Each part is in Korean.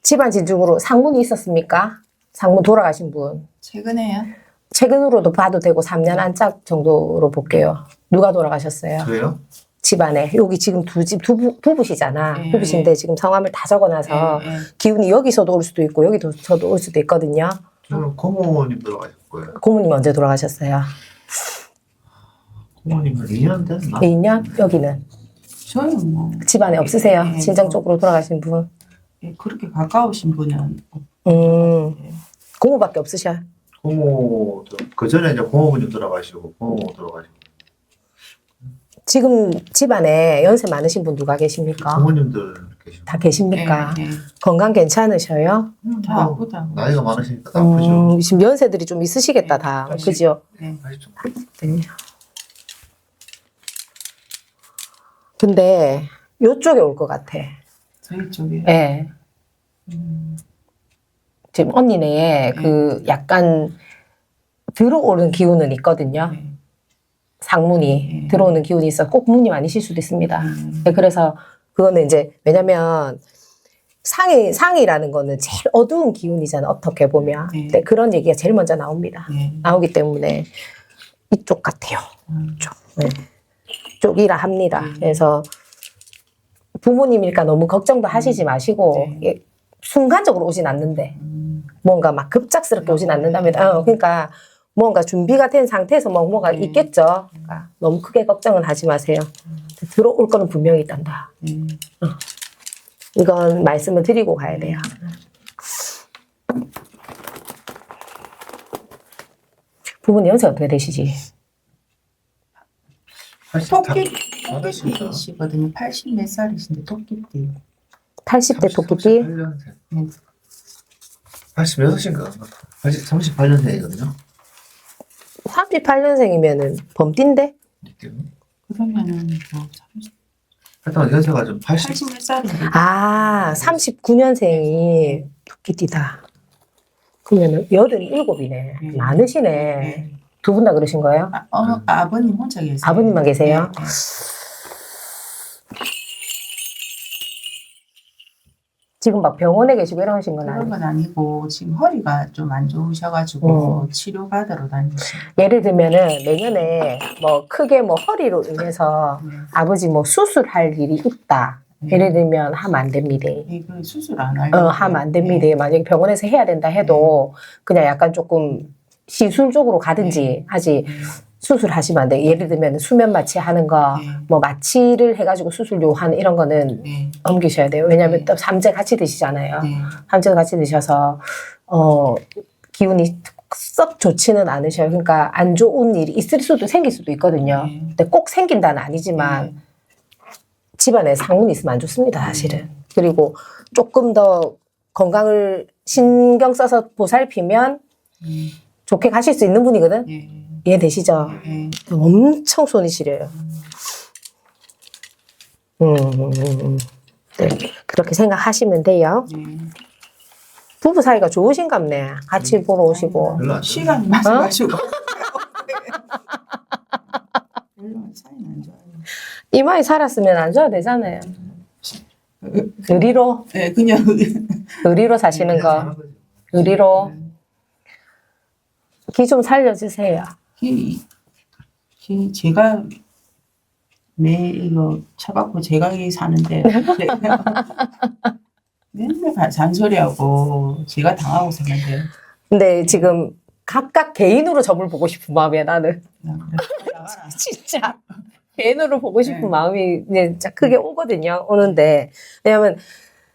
집안 진중으로 상문이 있었습니까? 상문 돌아가신 분. 최근에요? 최근으로도 봐도 되고 3년 안짝 정도로 볼게요. 누가 돌아가셨어요? 저요? 집안에. 여기 지금 부부시잖아. 예. 부부신데 지금 성함을 다 적어놔서 예, 예. 기운이 여기서도 올 수도 있고 여기서도 올 수도 있거든요. 저는 고모님 돌아가셨고요. 고모님 언제 돌아가셨어요? 고모님은 2년 됐나? 2년? 여기는? 저는 뭐 집안에 없으세요? 예, 친정 쪽으로 돌아가신 분? 예, 그렇게 가까우신 분은 고모밖에 없으셔? 고모도 그 전에 이제 고모분이 돌아가시고 고모 돌아가시고 지금 집안에 연세 많으신 분 누가 계십니까? 부모님들 계시고 다 계십니까? 예, 예. 건강 괜찮으셔요? 다 아프다고. 나이가 많으시니까 다 아프죠. 지금 연세들이 좀 있으시겠다, 다. 예, 그죠? 예. 다시 좀 네. 근데 요쪽에 올 것 같아. 저희 쪽에. 예. 지금 언니네 그 약간 들어오는 기운은 있거든요. 예. 상문이 들어오는 기운이 있어. 꼭 부모님 아니실 수도 있습니다. 음. 네, 그래서 그거는 이제 왜냐면 상이라는 거는 제일 어두운 기운이잖아. 어떻게 보면. 네. 근데 그런 얘기가 제일 먼저 나옵니다. 예. 나오기 때문에 이쪽 같아요. 이쪽. 네. 쪽이라 합니다. 그래서 부모님이니까 너무 걱정도 하시지 마시고 네. 예, 순간적으로 오진 않는데 뭔가 막 급작스럽게 오진 않는다면 그러니까 뭔가 준비가 된 상태에서 뭐가 있겠죠. 그러니까 너무 크게 걱정은 하지 마세요. 들어올 거는 분명히 있단다. 예. 이건 말씀을 드리고 가야 돼요. 부모님 연세 어떻게 되시지? 토끼띠시거든요. 80 몇 살이신데 토끼띠. 80대 토끼띠? 38년생. 86인가? 38년생이거든요. 38년생이면은 범띠인데? 그러면은 뭐 하여튼 연세가 좀 80 몇 살인데. 아, 39년생이 토끼띠다. 그러면은 87이네. 많으시네. 예. 두 분 다 그러신 거예요? 아버님 혼자 계세요. 아버님만 계세요? 예, 예. 지금 막 병원에 계시고 이러신 건 그런 아니에요? 건 아니고 지금 허리가 좀 안 좋으셔가지고 치료 받으러 다니시고. 예를 들면은 내년에 뭐 크게 뭐 허리로 인해서 아버지 뭐 수술할 일이 있다. 예를 들면 하면 안 됩니다. 이거 수술 안 하려고. 하면 안 됩니다. 만약에 병원에서 해야 된다 해도 그냥 약간 조금 시술 쪽으로 가든지 하지 수술하시면 안 돼요. 예를 들면 수면 마취 하는 거, 뭐 마취를 해가지고 수술 요하는 이런 거는 네. 넘기셔야 돼요. 왜냐하면 또 삼재 같이 드시잖아요. 네. 삼재 같이 드셔서 기운이 썩 좋지는 않으셔요. 그러니까 안 좋은 일이 있을 수도 생길 수도 있거든요. 근데 꼭 생긴다는 아니지만 집안에 상문이 있으면 안 좋습니다, 사실은. 그리고 조금 더 건강을 신경 써서 보살피면 좋게 가실 수 있는 분이거든. 예. 이해되시죠? 예. 엄청 손이 시려요. 네, 그렇게 생각하시면 돼요. 예. 부부 사이가 좋으신갑네. 같이 보러 오시고. 별로 안 시간이 맞아가지고. 별로 사이는 안 좋아요. 이마에 살았으면 안 줘야 되잖아요. 의리로, 예, 그냥 의리로 사시는 거. 의리로. 기 좀 살려주세요. 제가 매일 이거 쳐갖고 제가 여기 사는데 맨날 잔소리하고 제가 당하고 사는데 근데 지금 각각 개인으로 점을 보고 싶은 마음이야, 나는. 진짜. 개인으로 보고 싶은 네. 마음이 이제 진짜 크게 오거든요. 오는데. 왜냐면,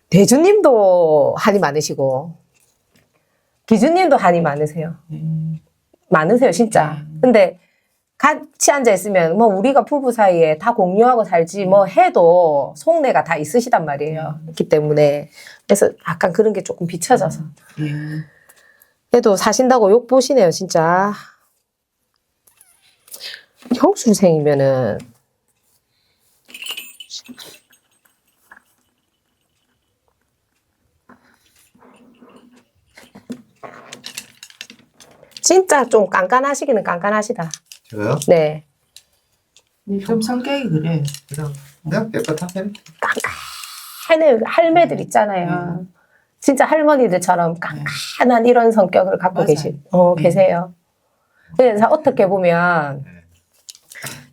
대주님도 한이 많으시고, 기주님도 한이 많으세요. 많으세요, 진짜. 근데 같이 앉아있으면, 뭐, 우리가 부부 사이에 다 공유하고 살지, 뭐, 해도 속내가 다 있으시단 말이에요. 그렇기 때문에. 그래서 약간 그런 게 조금 비춰져서. 예. 그래도 사신다고 욕 보시네요, 진짜. 형술생이면은, 진짜 좀 깐깐하시기는 깐깐하시다. 제가요? 네. 좀 성격이 그래. 그냥 깨끗한 편. 깐깐한 할매들 있잖아요. 진짜 할머니들처럼 깐깐한 이런 성격을 갖고 맞아요. 계세요. 그래서 어떻게 보면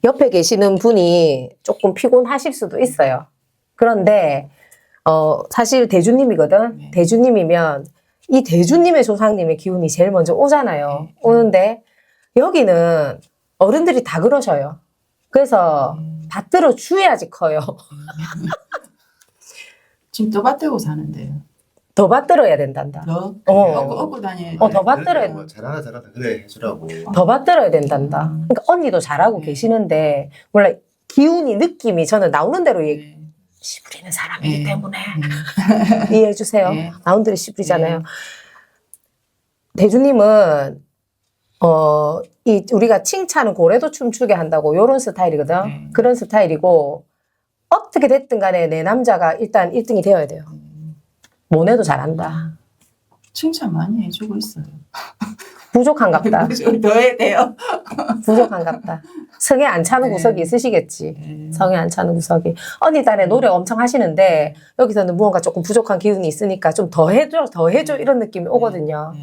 옆에 계시는 분이 조금 피곤하실 수도 있어요. 그런데 사실 대주님이거든. 네. 대주님이면 이 대주님의 조상님의 기운이 제일 먼저 오잖아요. 네. 오는데 여기는 어른들이 다 그러셔요. 그래서 받들어 주야지 커요. 지금 또 밭대고 사는데요. 더 받들어야 된단다. 더 어. 업고 다녀야 더 돼. 받들어야 뭐 잘하다 그래 해주라고. 더 받들어야 된단다. 그러니까 언니도 잘하고 계시는데 몰라 기운이 느낌이 저는 나오는 대로 씨부리는 사람이기 때문에 이해해 주세요. 네. 나온 대로 씨부리잖아요. 대주님은 우리가 칭찬은 고래도 춤추게 한다고 요런 스타일이거든. 네. 그런 스타일이고 어떻게 됐든 간에 내 남자가 일단 1등이 되어야 돼요. 뭐내도 잘한다. 칭찬 많이 해주고 있어요. 부족한갑다. 더 해야 돼요. 부족한갑다. 성에 안 차는 네. 구석이 있으시겠지. 성에 안 차는 구석이. 언니 딸에 노력 엄청 하시는데 여기서는 무언가 조금 부족한 기운이 있으니까 좀 더 해줘 이런 느낌이 오거든요. 네.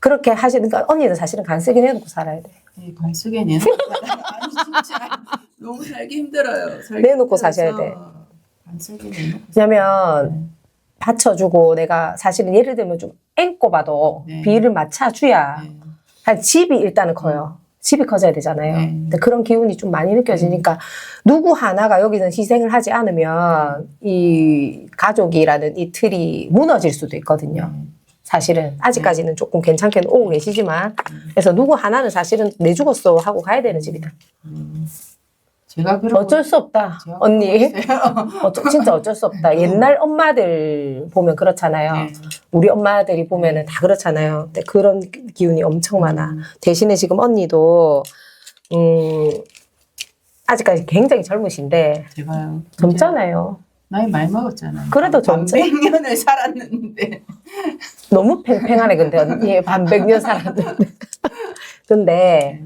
그렇게 하시니까 언니는 사실은 간 쓰긴 해놓고 살아야 돼. 네, 간쓰게 내놓고 아니 진짜 너무 살기 힘들어요. 살기 내놓고 힘들어서 사셔야 돼. 간쓰게 내놓고. 왜냐면 받쳐주고 내가 사실은 예를 들면 좀 앵꼬 봐도 네. 비를 맞춰줘야 네. 한 집이 일단은 커요. 집이 커져야 되잖아요. 네. 근데 그런 기운이 좀 많이 느껴지니까 누구 하나가 여기는 희생을 하지 않으면 이 가족이라는 이 틀이 무너질 수도 있거든요. 사실은 아직까지는 조금 괜찮게 오고 계시지만 그래서 누구 하나는 사실은 내 죽었어 하고 가야 되는 집이다. 제가 그러고 어쩔 수 없다. 제가 언니. 그러고 있어요. 진짜 어쩔 수 없다. 옛날 엄마들 보면 그렇잖아요. 네. 우리 엄마들이 보면은 다 그렇잖아요. 근데 그런 기운이 엄청 많아. 대신에 지금 언니도 아직까지 굉장히 젊으신데 제가요. 젊잖아요. 나이 많이 먹었잖아요. 그래도 젊죠. 100년을 살았는데. 너무 팽팽하네 근데 언니 반백년 살았는데. 근데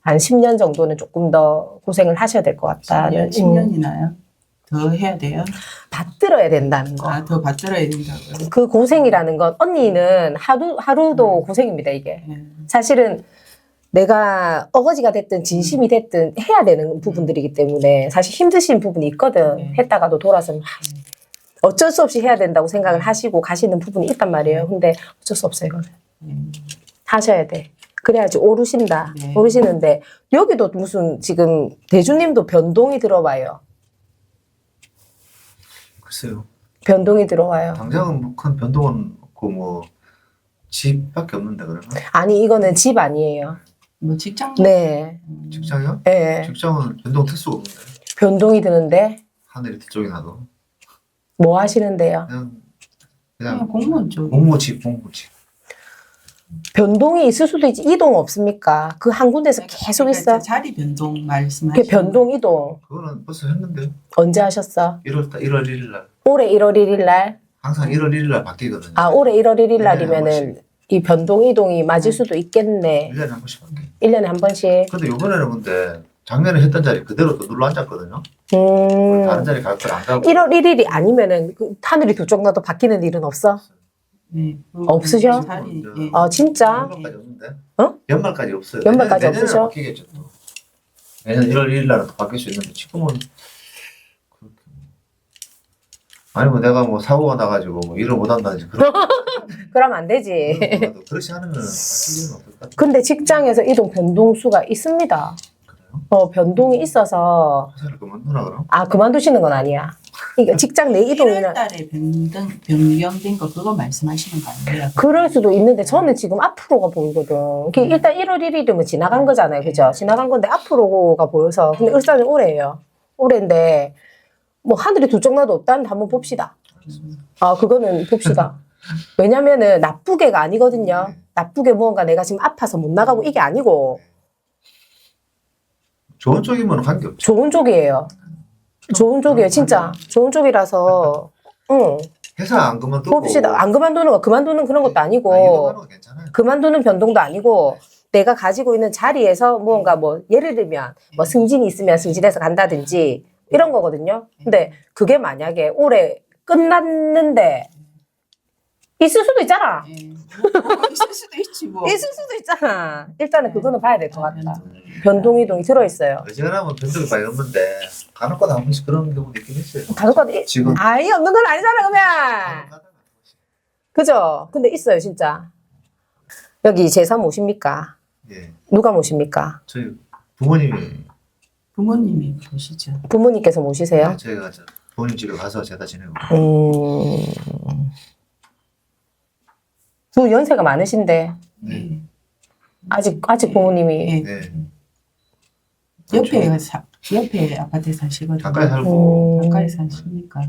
한 10년 정도는 조금 더 고생을 하셔야 될 것 같다는. 10년이나요? 더 해야 돼요? 받들어야 된다는 거. 더 받들어야 된다고요? 그 고생이라는 건 언니는 하루도 고생입니다 이게. 네. 사실은 내가 어거지가 됐든 진심이 됐든 해야 되는 부분들이기 때문에 사실 힘드신 부분이 있거든. 네. 했다가도 돌아서면 어쩔 수 없이 해야 된다고 생각을 하시고 가시는 부분이 있단 말이에요. 근데 어쩔 수 없어요 이거는. 하셔야 돼. 그래야지 오르신다. 네. 오르시는데 여기도 무슨 지금 대주님도 변동이 들어와요. 글쎄요. 변동이 들어와요. 당장은 뭐 큰 변동은 없고 뭐 집밖에 없는데 그러면 아니 이거는 집 아니에요. 뭐 직장? 네. 직장이요? 네. 직장은 변동 될 수가 없는데 변동이 드는데 하늘이 뒤쪽에 나도 뭐 하시는데요? 그냥 공무원 쪽. 공무집. 변동이 있을 수도 있지. 이동 없습니까? 그 한 군데서 계속 있어. 자리 변동 그게 말씀하시는 변동 이동 그거는 벌써 했는데 언제 하셨어? 1월 1일 날 올해 1월 1일 날? 항상 1월 1일 날 바뀌거든요. 아, 올해 1월 1일 한 날이면은 이 변동 이동이 맞을 수도 있겠네. 1년에 한 번씩 바뀌. 1년에 한 번씩. 근데 이번에는 근데 작년에 했던 자리 그대로 또 눌러 앉았거든요. 다른 자리 갈 걸 안 가고 1월 1일이 아니면은 그 하늘이 두 쪽 나도 바뀌는 일은 없어? 네. 없으셔? 자리, 예. 아, 진짜? 연말까지 없는데? 어? 연말까지 없어요. 연말까지 내년에는 없으셔? 바뀌겠죠 또. 내년 1월 1일 날은 또 바뀔 수 있는데 지금은 그렇게 아니 뭐 내가 뭐 사고가 나가지고 뭐 일을 못 한다든지 그런 그러면 안 되지. 그렇지 않으면 바뀔 일은 없을 것 같아요. 근데 직장에서 이동 변동수가 있습니다. 그래요? 변동이 있어서 회사를 그만두나 그럼? 그만두시는 건 아니야. 이게 직장 내 이동이나 1월 달에 변경된 거 그거 말씀하시는 거 아니에요? 그럴 수도 있는데 저는 지금 앞으로가 보이거든. 일단 1월 1일이면 지나간 거잖아요. 그죠? 지나간 건데 앞으로가 보여서. 근데 을사는 올해예요. 올해인데 뭐 하늘이 두 쪽 나도 없다는데 한번 봅시다. 그거는 봅시다. 왜냐면은 나쁘게가 아니거든요. 나쁘게 무언가 내가 지금 아파서 못 나가고 이게 아니고 좋은 쪽이면 관계없죠. 좋은 쪽이에요. 좋은 쪽이에요. 진짜. 좋은 쪽이라서 회사 안 그만두고 봅시다. 안 그만두는 거, 그만두는 그런 것도 아니고 이동하는 거 괜찮아요. 그만두는 변동도 아니고 내가 가지고 있는 자리에서 무언가 뭐 예를 들면 뭐 승진이 있으면 승진해서 간다든지 이런 거거든요. 근데 그게 만약에 올해 끝났는데 있을 수도 있잖아. 예. 뭐 있을 수도 있지 뭐. 있을 수도 있잖아. 일단은 그거는 봐야 될 것 같다. 변동. 변동이동이 들어있어요. 어지간하면 변동이 많이 없는데 간혹가다 한 번씩 그런 경우도 있긴 있어요. 가족과 지금 아예 없는 건 아니잖아, 그러면. 간혹가다가 한 번씩. 그죠? 근데 있어요, 진짜. 여기 제사 모십니까? 예, 누가 모십니까? 저희 부모님이 부모님이 보시죠. 부모님께서 모시세요? 저희가 부모님 집에 가서 제다 지내고. 두 연세가 많으신데, 네. 아직 부모님이. 예. 네. 옆에 아파트에 사시거든요. 가까이 살고. 가까이 사시니까.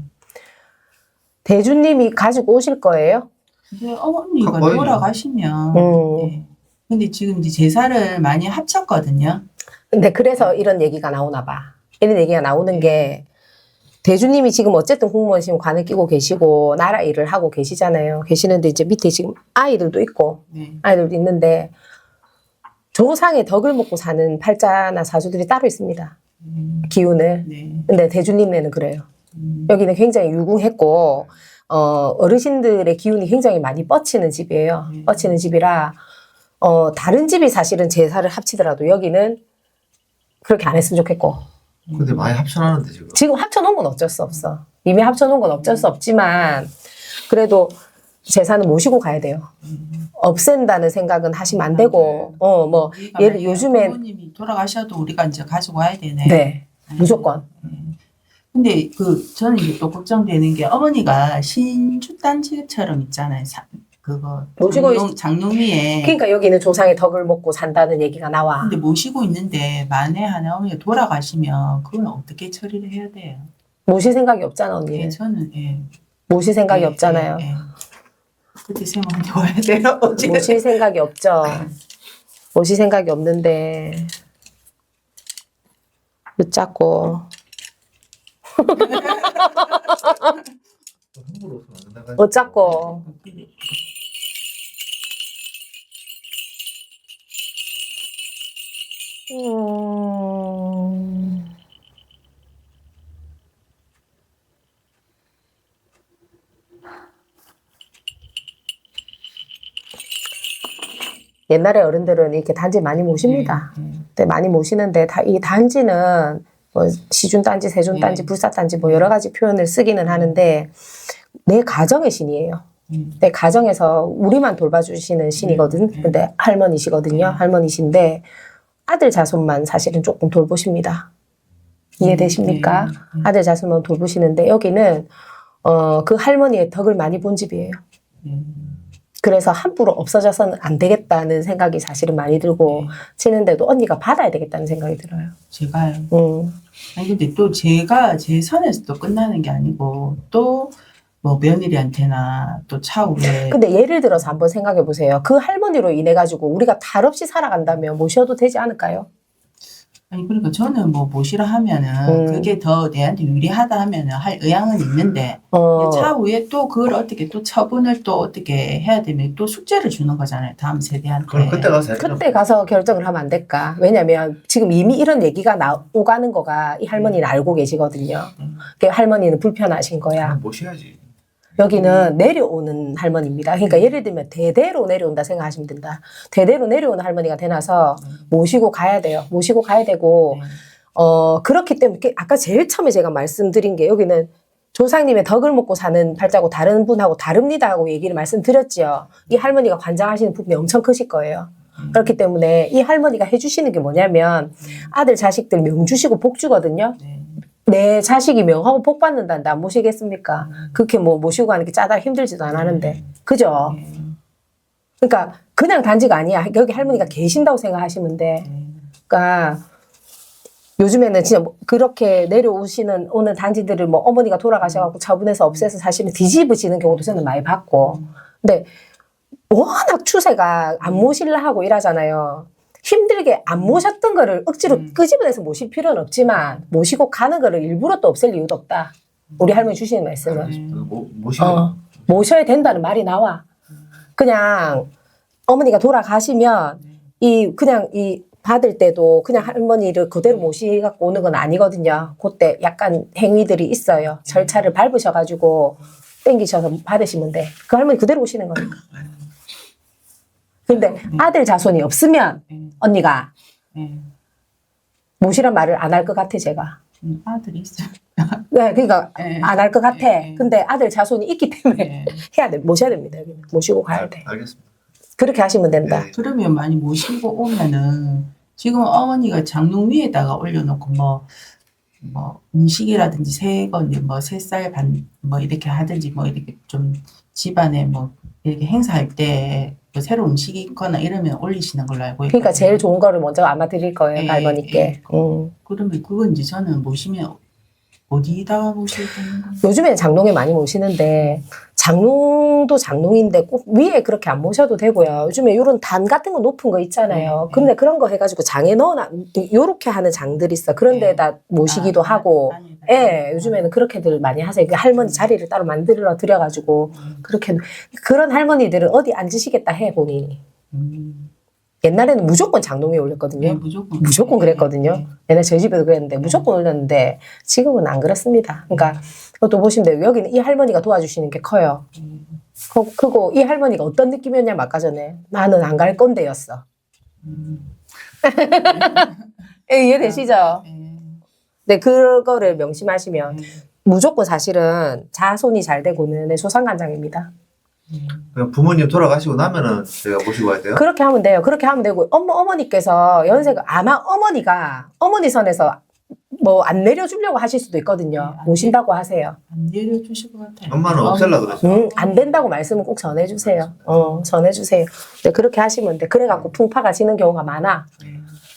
대주님이 가지고 오실 거예요? 근데 어머니가 가까이죠. 돌아가시면. 예. 근데 지금 이제 제사를 많이 합쳤거든요. 근데 그래서 이런 얘기가 나오나 봐. 이런 얘기가 나오는 게, 대주님이 지금 어쨌든 공무원이시면 관을 끼고 계시고, 나라 일을 하고 계시잖아요. 계시는데 이제 밑에 지금 아이들도 있고, 네. 아이들도 있는데, 조상의 덕을 먹고 사는 팔자나 사주들이 따로 있습니다. 기운을. 네. 근데 대주님네는 그래요. 여기는 굉장히 유궁했고, 어르신들의 기운이 굉장히 많이 뻗치는 집이에요. 뻗치는 집이라, 다른 집이 사실은 제사를 합치더라도 여기는 그렇게 안 했으면 좋겠고. 근데 많이 합쳐놨는데 지금. 지금 합쳐놓은 건 어쩔 수 없어. 이미 합쳐놓은 건 어쩔 수 없지만, 그래도 제사는 모시고 가야 돼요. 없앤다는 생각은 하시면 안 되고, 뭐, 우리가 예를 만약에 요즘엔, 부모님이 돌아가셔도 우리가 이제 가지고 와야 되네. 네, 무조건. 근데 저는 이제 또 걱정되는 게 어머니가 신주단지처럼 있잖아요. 그거 모시고 장롱위에. 그러니까 여기는 조상의 덕을 먹고 산다는 얘기가 나와. 근데 모시고 있는데 만에 하나 어머니가 돌아가시면 그건 어떻게 처리를 해야 돼요? 모실 생각이 없잖아, 언니. 예, 저는 예. 모실 생각이 예, 없잖아요. 예, 예. 그때 생각이 와야 돼요. 어찌 모실 생각이 없죠. 모실 생각이 없는데, 늦잡고. 함부로 없으면 안 된다. 어쩌고. 옛날에 어른들은 이렇게 단지 많이 모십니다. 근데 많이 모시는데 이 단지는 뭐 시준단지, 세준단지, 불사단지 뭐 여러 가지 표현을 쓰기는 하는데 내 가정의 신이에요. 내 가정에서 우리만 돌봐주시는 신이거든. 근데 할머니시거든요. 할머니신데 아들 자손만 사실은 조금 돌보십니다. 이해되십니까? 아들 자손만 돌보시는데 여기는 그 할머니의 덕을 많이 본 집이에요. 그래서 함부로 없어져서는 안 되겠다는 생각이 사실은 많이 들고 치는데도 언니가 받아야 되겠다는 생각이 들어요. 제가요. 아니 근데 또 제가 제 선에서 또 끝나는 게 아니고 또 뭐 며느리한테나 또 차후에. 근데 예를 들어서 한번 생각해 보세요. 그 할머니로 인해 가지고 우리가 탈 없이 살아간다면 모셔도 되지 않을까요? 아니 그러니까 저는 뭐 모시라 하면은 그게 더 내한테 유리하다 하면은 할 의향은 있는데 차후에 또 그걸 어떻게 또 처분을 또 어떻게 해야 되면 또 숙제를 주는 거잖아요. 다음 세대한테. 그럼 그때 가서 그때 가서 결정을 하면 안 될까? 왜냐면 지금 이미 이런 얘기가 오가는 거가 이 할머니는 알고 계시거든요. 그 할머니는 불편하신 거야. 모셔야지. 여기는 내려오는 할머니입니다. 그러니까 예를 들면 대대로 내려온다 생각하시면 된다. 대대로 내려오는 할머니가 되나서 모시고 가야 돼요. 모시고 가야 되고 그렇기 때문에 아까 제일 처음에 제가 말씀드린 게 여기는 조상님의 덕을 먹고 사는 팔자고 다른 분하고 다릅니다 하고 얘기를 말씀드렸지요. 이 할머니가 관장하시는 부분이 엄청 크실 거예요. 그렇기 때문에 이 할머니가 해주시는 게 뭐냐면 아들 자식들 명 주시고 복 주거든요. 내 자식이 명하고 복 받는다는데 안 모시겠습니까? 그렇게 뭐 모시고 가는 게 짜다 힘들지도 안 하는데. 그죠? 그러니까 그냥 단지가 아니야. 여기 할머니가 계신다고 생각하시면 돼. 그러니까 요즘에는 진짜 그렇게 내려오시는 오는 단지들을 뭐 어머니가 돌아가셔갖고 처분해서 없애서 사실은 뒤집으시는 경우도 저는 많이 봤고. 근데 워낙 추세가 안 모실라 하고 이러잖아요. 힘들게 안 모셨던 거를 억지로 끄집어내서 모실 필요는 없지만 모시고 가는 거를 일부러 또 없앨 이유도 없다. 우리 할머니 주시는 말씀은. 모셔야 된다는 말이 나와. 그냥 어머니가 돌아가시면 그냥 받을 때도 그냥 할머니를 그대로 모시갖고 오는 건 아니거든요. 그때 약간 행위들이 있어요. 절차를 밟으셔가지고 땡기셔서 받으시면 돼. 그 할머니 그대로 오시는 거니까. 근데 아들 자손이 없으면 언니가 모시란 말을 안 할 것 같아, 제가. 아들이 있어요. 네, 그러니까 네. 안 할 것 같아. 네. 근데 아들 자손이 있기 때문에 네. 해야 돼. 모셔야 됩니다. 여기는. 모시고 가야 돼. 알겠습니다. 그렇게 하시면 된다. 네. 그러면 많이 모시고 오면은 지금 어머니가 장롱 위에다가 올려놓고 뭐 음식이라든지 새거니 뭐 새쌀 반 뭐 이렇게 하든지 뭐 이렇게 좀 집안에 뭐 이렇게 행사할 때 뭐 새로운 음식이 있거나 이러면 올리시는 걸로 알고 있거든요. 그러니까 제일 좋은 거를 먼저 아마 드릴 거예요, 예, 할머니께. 예. 그러면 그건 이제 저는 모시면 어디다가 모실 되는 건가요? 요즘에는 장롱에 많이 모시는데 장롱도 장롱인데 꼭 위에 그렇게 안 모셔도 되고요. 요즘에 이런 단 같은 거 높은 거 있잖아요. 네, 근데 그런 거 해가지고 장에 넣어놔 요렇게 하는 장들 있어. 그런 네. 데다 모시기도 하고. 예, 요즘에는 그렇게들 많이 하세요. 그 할머니 자리를 따로 만들어 드려가지고 그렇게 그런 할머니들은 어디 앉으시겠다 해 본인이. 옛날에는 무조건 장롱에 올렸거든요. 네, 무조건 무조건 그랬거든요. 네. 옛날 저희 집에도 그랬는데 무조건 올렸는데 지금은 안 그렇습니다. 그러니까 또 보시면 돼요. 여기는 이 할머니가 도와주시는 게 커요. 그리고 이 할머니가 어떤 느낌이었냐 아까 전에 나는 안 갈 건데였어. 이해되시죠? 네, 그거를 명심하시면 무조건 사실은 자손이 잘 되고는 소상간장입니다. 그냥 부모님 돌아가시고 나면은 제가 모시고 가야 돼요? 그렇게 하면 돼요. 그렇게 하면 되고 어머니께서 연세가 아마 어머니가 어머니 선에서 뭐 안 내려주려고 하실 수도 있거든요. 네, 모신다고 하세요. 안 내려주실 것 같아요. 엄마는 없앨라 그랬어. 안 된다고 말씀은 꼭 전해주세요. 전해주세요. 네, 그렇게 하시면 돼. 그래갖고 풍파가 지는 경우가 많아.